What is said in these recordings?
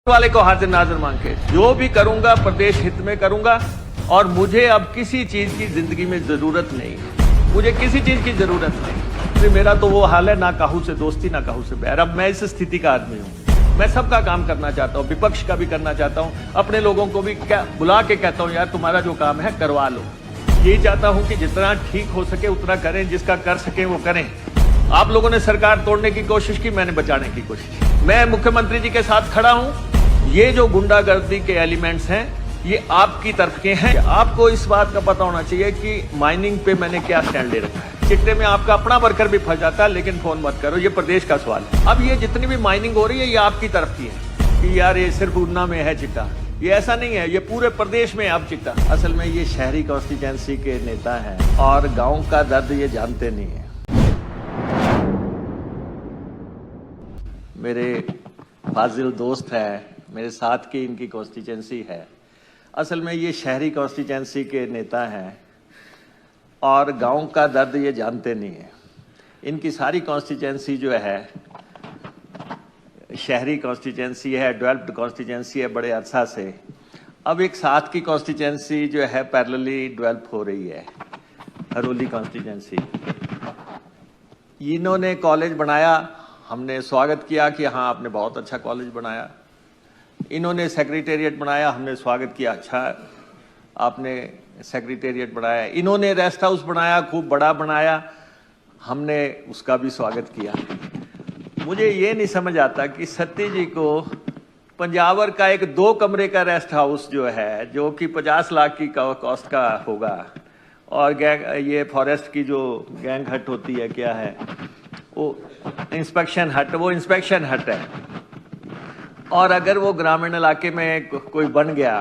वाले को हाजिर नाजिर मांग के जो भी करूंगा प्रदेश हित में करूंगा। और मुझे अब किसी चीज की जिंदगी में जरूरत नहीं है, मुझे किसी चीज की जरूरत नहीं। तो मेरा तो वो हाल है, ना काहू से दोस्ती ना काहू से बैर। अब मैं इस स्थिति का आदमी हूँ, मैं सबका काम करना चाहता हूँ, विपक्ष का भी करना चाहता हूँ, अपने लोगों को भी क्या बुला के कहता हूँ यार तुम्हारा जो काम है करवा लो। ये चाहता हूँ कि जितना ठीक हो सके उतना करें, जिसका कर सके वो करें। आप लोगों ने सरकार तोड़ने की कोशिश की, मैंने बचाने की कोशिश की। मैं मुख्यमंत्री जी के साथ खड़ा हूं। ये जो गुंडागर्दी के एलिमेंट्स हैं ये आपकी तरफ के हैं। आपको इस बात का पता होना चाहिए कि माइनिंग पे मैंने क्या स्टैंड ले रखा है। चिट्टे में आपका अपना वर्कर भी फंस जाता है, लेकिन फोन मत करो, ये प्रदेश का सवाल है। अब ये जितनी भी माइनिंग हो रही है ये आपकी तरफ की है कि यार ये सिर्फ ऊना में है चिट्टा, ये ऐसा नहीं है, ये पूरे प्रदेश में अब चिट्टा। असल में ये शहरी कॉन्स्टिट्यूएंसी के नेता हैं और गांव का दर्द ये जानते नहीं है। मेरे फाजिल दोस्त है, मेरे साथ की इनकी कॉन्स्टिट्यूएंसी है। असल में ये शहरी कॉन्स्टिट्यूएंसी के नेता हैं और गांव का दर्द ये जानते नहीं है। इनकी सारी कॉन्स्टिट्यूएंसी जो है शहरी कॉन्स्टिट्यूएंसी है, डेवलप्ड कॉन्स्टिट्यूएंसी है बड़े अरसा से। अब एक साथ की कॉन्स्टिट्यूएंसी जो है पैरेलली डेवलप हो रही है, हरोली कॉन्स्टिट्यूएंसी। इन्होंने कॉलेज बनाया, हमने स्वागत किया कि हाँ आपने बहुत अच्छा कॉलेज बनाया। इन्होंने सेक्रेटेरिएट बनाया, हमने स्वागत किया अच्छा आपने सेक्रेटेरिएट बनाया। इन्होंने रेस्ट हाउस बनाया, खूब बड़ा बनाया, हमने उसका भी स्वागत किया। मुझे ये नहीं समझ आता कि सत्ती जी को पंजावर का एक 2 कमरे का रेस्ट हाउस जो है, जो कि 50 लाख की कॉस्ट का होगा, और गैंग ये फॉरेस्ट की जो गैंग हट होती है क्या है वो इंस्पेक्शन हट, वो इंस्पेक्शन हट है। और अगर वो ग्रामीण इलाके में कोई बन गया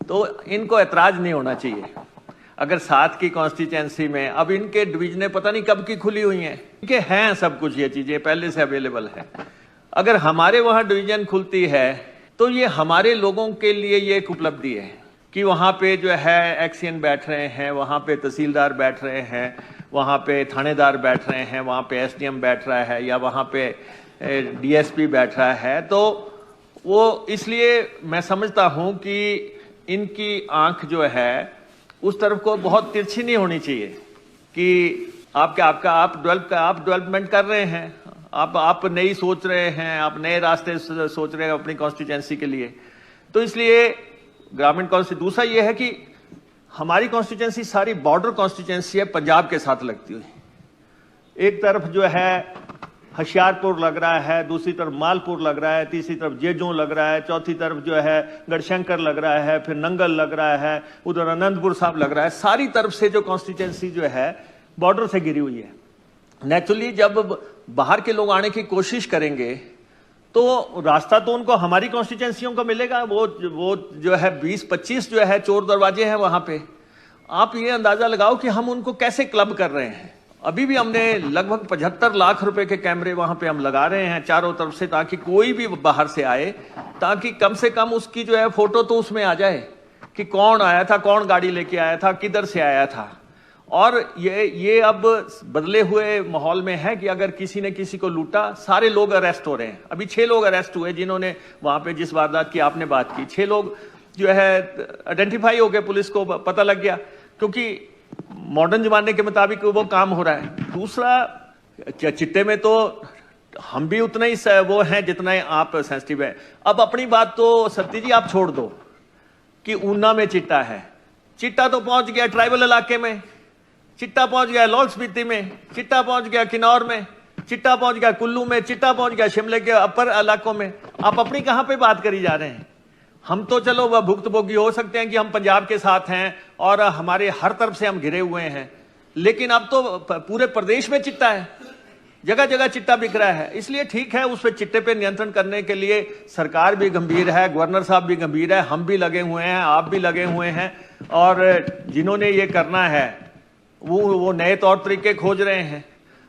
तो इनको ऐतराज नहीं होना चाहिए। अगर साथ की कॉन्स्टिट्यूएंसी में अब इनके डिवीजनें पता नहीं कब की खुली हुई हैं, इनके हैं सब कुछ, ये चीजें पहले से अवेलेबल है। अगर हमारे वहां डिवीजन खुलती है तो ये हमारे लोगों के लिए ये एक उपलब्धि है कि वहां पे जो है एक्सीएन बैठ रहे हैं, वहां पे तहसीलदार बैठ रहे हैं, वहां पे थानेदार बैठ रहे हैं, वहां पे एसडीएम बैठ रहा है या वहां पे डीएसपी बैठ रहा है। तो वो इसलिए मैं समझता हूं कि इनकी आंख जो है उस तरफ को बहुत तिरछी नहीं होनी चाहिए कि आप डेवलपमेंट कर रहे हैं, आप नई सोच रहे हैं, आप नए रास्ते सोच रहे हैं अपनी कॉन्स्टिट्यूएंसी के लिए। तो इसलिए ग्रामीण कॉन्स्टिट्यूंसी दूसरा ये है कि हमारी कॉन्स्टिट्यूएंसी सारी बॉर्डर कॉन्स्टिट्यूएंसी है, पंजाब के साथ लगती हुई। एक तरफ जो है होशियारपुर लग रहा है, दूसरी तरफ मालपुर लग रहा है, तीसरी तरफ जेजों लग रहा है, चौथी तरफ जो है गढ़शंकर लग रहा है, फिर नंगल लग रहा है, उधर अनंतपुर साहब लग रहा है। सारी तरफ से जो कॉन्स्टिट्यूएंसी जो है बॉर्डर से घिरी हुई है। नेचुरली जब बाहर के लोग आने की कोशिश करेंगे तो रास्ता तो उनको हमारी कॉन्स्टिट्यूएंसियों को मिलेगा। वो जो है 20-25 जो है चोर दरवाजे हैं वहां पे। आप ये अंदाजा लगाओ कि हम उनको कैसे क्लब कर रहे हैं। अभी भी हमने लगभग 75 लाख रुपए के कैमरे वहां पे हम लगा रहे हैं चारों तरफ से, ताकि कोई भी बाहर से आए, ताकि कम से कम उसकी जो है फोटो तो उसमें आ जाए कि कौन आया था, कौन गाड़ी लेके आया था, किधर से आया था। और ये अब बदले हुए माहौल में है कि अगर किसी ने किसी को लूटा, सारे लोग अरेस्ट हो रहे हैं। अभी 6 लोग अरेस्ट हुए जिन्होंने वहां पे जिस वारदात की आपने बात की, 6 लोग जो है आइडेंटिफाई हो गए, पुलिस को पता लग गया, क्योंकि मॉडर्न जमाने के मुताबिक वो काम हो रहा है। दूसरा चिट्टे में तो हम भी उतना ही वो हैं जितना आप सेंसिटिव है। अब अपनी बात तो सत्ती जी आप छोड़ दो कि ऊना में चिट्टा है, चिट्टा तो पहुंच गया ट्राइबल इलाके में, चिट्टा पहुंच गया लाहौल स्पीति में, चिट्टा पहुंच गया किन्नौर में, चिट्टा पहुंच गया कुल्लू में, चिट्टा पहुंच गया शिमले के अपर इलाकों में। आप अपनी कहां पे बात करी जा रहे हैं? हम तो चलो वह भुक्तभोगी हो सकते हैं कि हम पंजाब के साथ हैं और हमारे हर तरफ से हम घिरे हुए हैं, लेकिन अब तो पूरे प्रदेश में चिट्टा है, जगह जगह चिट्टा बिक रहा है। इसलिए ठीक है, उस पर चिट्टे पे नियंत्रण करने के लिए सरकार भी गंभीर है, गवर्नर साहब भी गंभीर है, हम भी लगे हुए हैं, आप भी लगे हुए हैं, और जिन्होंने ये करना है वो नए तौर तरीके खोज रहे हैं।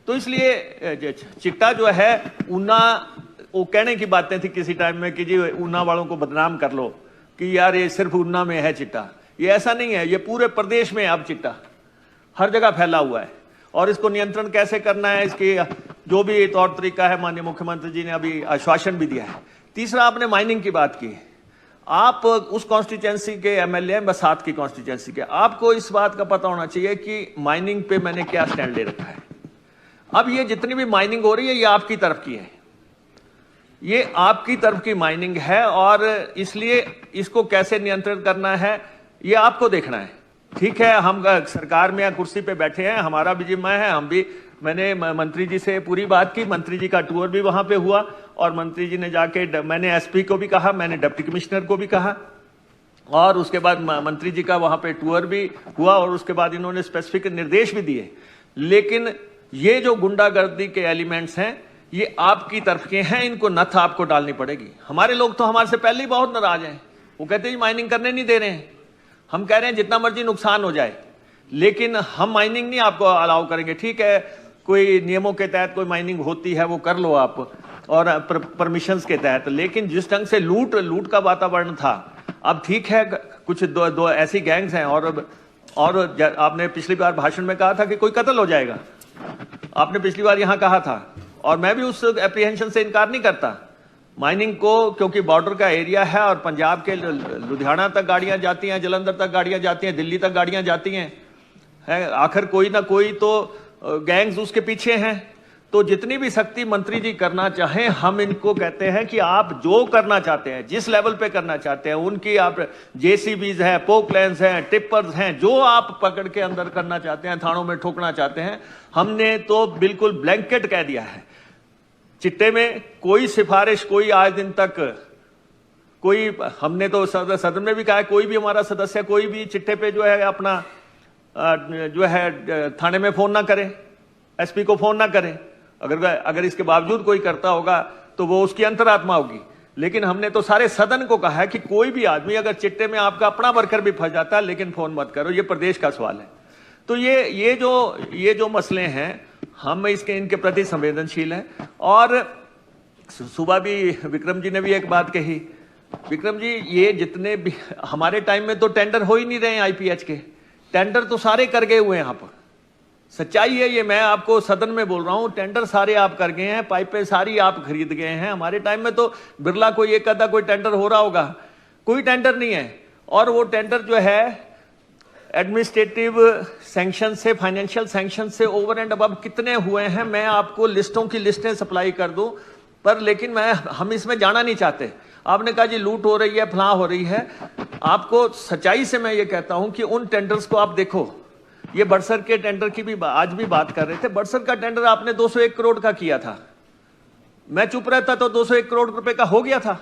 तो इसलिए चिट्टा जो है ऊना, वो कहने की बातें थी किसी टाइम में कि जी ऊना वालों को बदनाम कर लो कि यार ये सिर्फ ऊना में है चिट्टा। ये ऐसा नहीं है, ये पूरे प्रदेश में अब चिट्टा हर जगह फैला हुआ है। और इसको नियंत्रण कैसे करना है, इसकी जो भी तौर तरीका है, माननीय मुख्यमंत्री जी ने अभी आश्वासन भी दिया है तीसरा, आपने माइनिंग की बात की। आप उस कॉन्स्टिट्यूएंसी के एमएलए हैं, बसात की कॉन्स्टिट्यूएंसी के, आपको इस बात का पता होना चाहिए कि माइनिंग पे मैंने क्या स्टैंड ले रखा है। अब ये जितनी भी माइनिंग हो रही है, ये आपकी तरफ की है, ये आपकी तरफ की माइनिंग है, और इसलिए इसको कैसे नियंत्रित करना है ये आपको देखना है। ठीक है, हम सरकार में या कुर्सी पे बैठे हैं, हमारा भी जिम्मा है, हम भी, मैंने मंत्री जी से पूरी बात की, मंत्री जी का टूर भी वहां पे हुआ, और मंत्री जी ने जाके, मैंने एसपी को भी कहा, मैंने डिप्टी कमिश्नर को भी कहा, और उसके बाद मंत्री जी का वहां पे टूर भी हुआ, और उसके बाद इन्होंने स्पेसिफिक निर्देश भी दिए। लेकिन ये जो गुंडागर्दी के एलिमेंट्स हैं, ये आपकी तरफ के हैं, इनको नथ आपको डालनी पड़ेगी। हमारे लोग तो हमारे से पहले ही बहुत नाराज हैं, वो कहते हैं माइनिंग करने नहीं दे रहे हैं। हम कह रहे हैं जितना मर्जी नुकसान हो जाए, लेकिन हम माइनिंग नहीं आपको अलाउ करेंगे। ठीक है, कोई नियमों के तहत कोई माइनिंग होती है वो कर लो आप, और परमिशंस के तहत, लेकिन जिस ढंग से लूट का वातावरण था, अब ठीक है कुछ दो ऐसी गैंग्स हैं, और आपने पिछली बार भाषण में कहा था कि कोई कत्ल हो जाएगा, आपने पिछली बार यहां कहा था, और मैं भी उस एप्रीहेंशन से इनकार नहीं करता। माइनिंग को, क्योंकि बॉर्डर का एरिया है, और पंजाब के लुधियाना तक गाड़ियां जाती हैं, जलंधर तक गाड़ियां जाती हैं, दिल्ली तक गाड़ियां जाती हैं, आखिर कोई ना कोई तो गैंग्स उसके पीछे हैं। तो जितनी भी सख्ती मंत्री जी करना चाहें, हम इनको कहते हैं कि आप जो करना चाहते हैं, जिस लेवल पे करना चाहते हैं, उनकी आप जेसीबीज हैं, पोकलैंड्स हैं, टिपर्स हैं, जो आप पकड़ के अंदर करना चाहते हैं, थानों में ठोकना चाहते हैं, हमने तो बिल्कुल ब्लैंकेट कह दिया है। चिट्टे में कोई सिफारिश, कोई आज दिन तक कोई, हमने तो सदन में भी कहा है, कोई भी हमारा सदस्य कोई भी चिट्टे पे जो है अपना जो है थाने में फोन ना करे, एसपी को फोन ना करे। अगर इसके बावजूद कोई करता होगा तो वो उसकी अंतरात्मा होगी। लेकिन हमने तो सारे सदन को कहा है कि कोई भी आदमी अगर चिट्टे में आपका अपना वर्कर भी फंस जाता है, लेकिन फोन मत करो, ये प्रदेश का सवाल है। तो ये जो मसले हैं, हम इनके प्रति संवेदनशील हैं। और सुबह भी विक्रम जी ने भी एक बात कही, विक्रम जी ये जितने भी हमारे टाइम में तो टेंडर हो ही नहीं रहे हैं, आईपीएच के टेंडर तो सारे कर गए हुए हैं। यहाँ पर सच्चाई है ये, मैं आपको सदन में बोल रहा हूं, टेंडर सारे आप कर गए हैं, पाइपें सारी आप खरीद गए हैं। हमारे टाइम में तो बिरला कोई एक आधा कोई टेंडर हो रहा होगा, कोई टेंडर नहीं है। और वो टेंडर जो है एडमिनिस्ट्रेटिव सैंक्शन से, फाइनेंशियल सैंक्शन से ओवर एंड अबव कितने हुए हैं, मैं आपको लिस्टों की लिस्टें सप्लाई कर दूं, पर लेकिन हम इसमें जाना नहीं चाहते। आपने कहा जी लूट हो रही है, फलां हो रही है। आपको सच्चाई से मैं ये कहता हूं कि उन टेंडर्स को आप देखो, ये बड़सर के टेंडर की भी आज भी बात कर रहे थे। बड़सर का टेंडर आपने 201 करोड़ का किया था, मैं चुप रहता तो 201 करोड़ रुपए का हो गया था।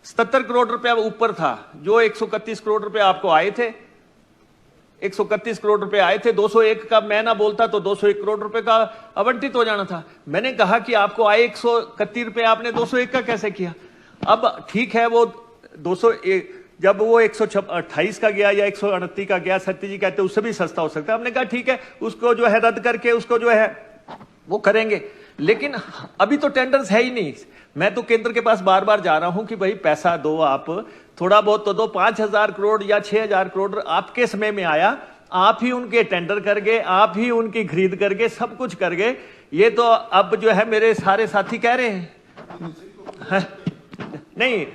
77 करोड़ रुपया ऊपर था, जो 131 करोड़ रुपए आपको आए थे, 131 करोड़ रुपए आए थे। 201 का मैं ना बोलता तो 201 करोड़ रुपए का आवंटित हो जाना था। मैंने कहा कि आपको आए 131 रुपए, आपने 201 का कैसे किया? अब ठीक है, वो 201 जब वो 128 का गया या 129 का गया, सत्य जी कहते उससे भी सस्ता हो सकता है। हमने कहा ठीक है, उसको जो है रद्द करके उसको जो है वो करेंगे। लेकिन अभी तो टेंडर्स है ही नहीं। मैं तो केंद्र के पास बार बार जा रहा हूं कि भाई पैसा दो, आप थोड़ा बहुत तो दो। 5,000 करोड़ या 6,000 करोड़ आपके समय में आया, आप ही उनके टेंडर कर गए, आप ही उनकी खरीद कर गए, सब कुछ कर गए। ये तो अब जो है मेरे सारे साथी कह रहे हैं नहीं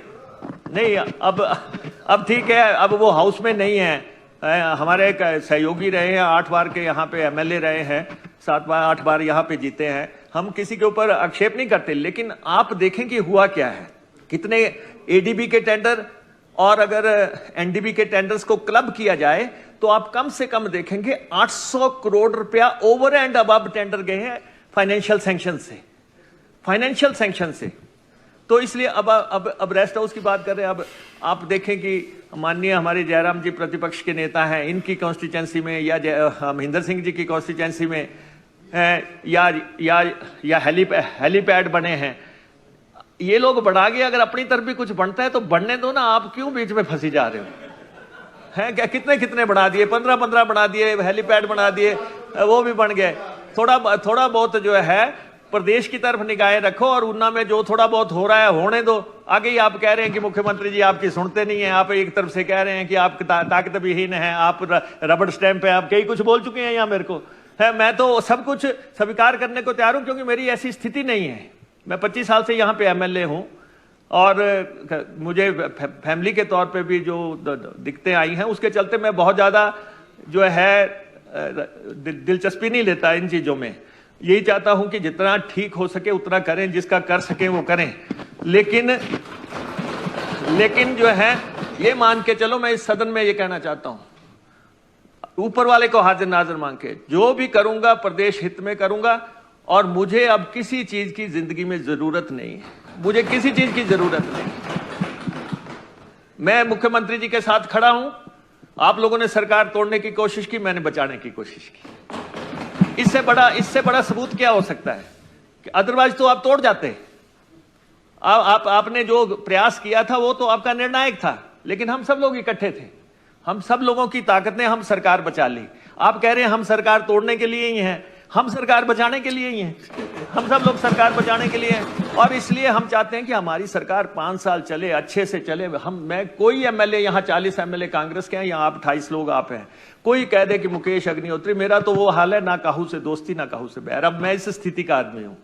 अब ठीक है, अब वो हाउस में नहीं है। हमारे एक सहयोगी रहे हैं, 8 बार के यहाँ पे एमएलए रहे हैं, 7 बार 8 बार यहाँ पे जीते हैं। हम किसी के ऊपर आक्षेप नहीं करते, लेकिन आप देखें कि हुआ क्या है। कितने एडीबी के टेंडर और अगर एनडीबी के टेंडर्स को क्लब किया जाए तो आप कम से कम देखेंगे 800 करोड़ रुपया ओवर एंड अबव टेंडर गए हैं फाइनेंशियल सैंक्शन से। तो इसलिए अब रेस्ट हाउस की बात कर रहे हैं। अब आप देखें कि माननीय हमारे जयराम जी प्रतिपक्ष के नेता हैं, इनकी कॉन्स्टिट्यूंसी में या महेंद्र सिंह जी की कॉन्स्टिट्यूंसी में या हेलीपैड बने हैं। ये लोग बढ़ा गए, अगर अपनी तरफ भी कुछ बनता है तो बढ़ने दो ना, आप क्यों बीच में फंसी जा रहे हो? हैं क्या कितने बढ़ा दिए, 15 बढ़ा दिए, हेलीपैड बना दिए, वो भी बन गए। थोड़ा बहुत जो है प्रदेश की तरफ निगाहें रखो, और ऊना में जो थोड़ा बहुत हो रहा है होने दो। आगे ही आप कह रहे हैं कि मुख्यमंत्री जी आपकी सुनते नहीं है, आप एक तरफ से कह रहे हैं कि आप ताकत विहीन है, आप रबड़ स्टैंप है, आप कई कुछ बोल चुके हैं यहाँ मेरे को है। मैं तो सब कुछ स्वीकार करने को तैयार हूं, क्योंकि मेरी ऐसी स्थिति नहीं है। मैं 25 साल से यहाँ पे एमएलए हूं, और मुझे फैमिली के तौर पे भी जो दिक्कतें आई हैं उसके चलते मैं बहुत ज़्यादा जो है दिलचस्पी नहीं लेता इन चीज़ों में। यही चाहता हूं कि जितना ठीक हो सके उतना करें, जिसका कर सके वो करें। लेकिन जो है ये मान के चलो, मैं इस सदन में ये कहना चाहता हूं, ऊपर वाले को हाजिर नाजिर मांग के जो भी करूंगा प्रदेश हित में करूंगा। और मुझे अब किसी चीज की जिंदगी में जरूरत नहीं है, मुझे किसी चीज की जरूरत नहीं। मैं मुख्यमंत्री जी के साथ खड़ा हूं। आप लोगों ने सरकार तोड़ने की कोशिश की, मैंने बचाने की कोशिश की। इससे बड़ा सबूत क्या हो सकता है कि अदरवाइज तो आप तोड़ जाते। आपने जो प्रयास किया था वो तो आपका निर्णायक था, लेकिन हम सब लोग इकट्ठे थे, हम सब लोगों की ताकत ने हम सरकार बचा ली। आप कह रहे हैं हम सरकार तोड़ने के लिए ही हैं, हम सरकार बचाने के लिए ही हैं। हम सब लोग सरकार बचाने के लिए हैं और इसलिए हम चाहते हैं कि हमारी सरकार 5 साल चले, अच्छे से चले। मैं कोई एमएलए, यहाँ 40 एमएलए कांग्रेस के हैं, यहाँ आप 28 लोग आप हैं, कोई कह दे कि मुकेश अग्निहोत्री, मेरा तो वो हाल है, ना काहू से दोस्ती ना काहू से बैर। अब मैं इस स्थिति का आदमी हूं,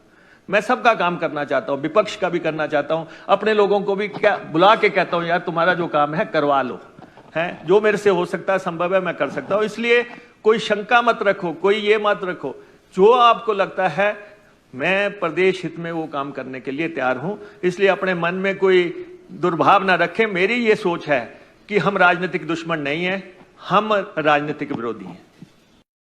मैं सबका काम करना चाहता हूं, विपक्ष का भी करना चाहता हूं, अपने लोगों को भी क्या बुला के कहता हूं, यार तुम्हारा जो काम है करवा लो, है जो मेरे से हो सकता है, संभव है, मैं कर सकता हूं। इसलिए कोई शंका मत रखो, कोई ये मत रखो, जो आपको लगता है मैं प्रदेश हित में वो काम करने के लिए तैयार हूं। इसलिए अपने मन में कोई दुर्भाव ना रखें। मेरी ये सोच है कि हम राजनीतिक दुश्मन नहीं है, हम राजनीतिक विरोधी हैं।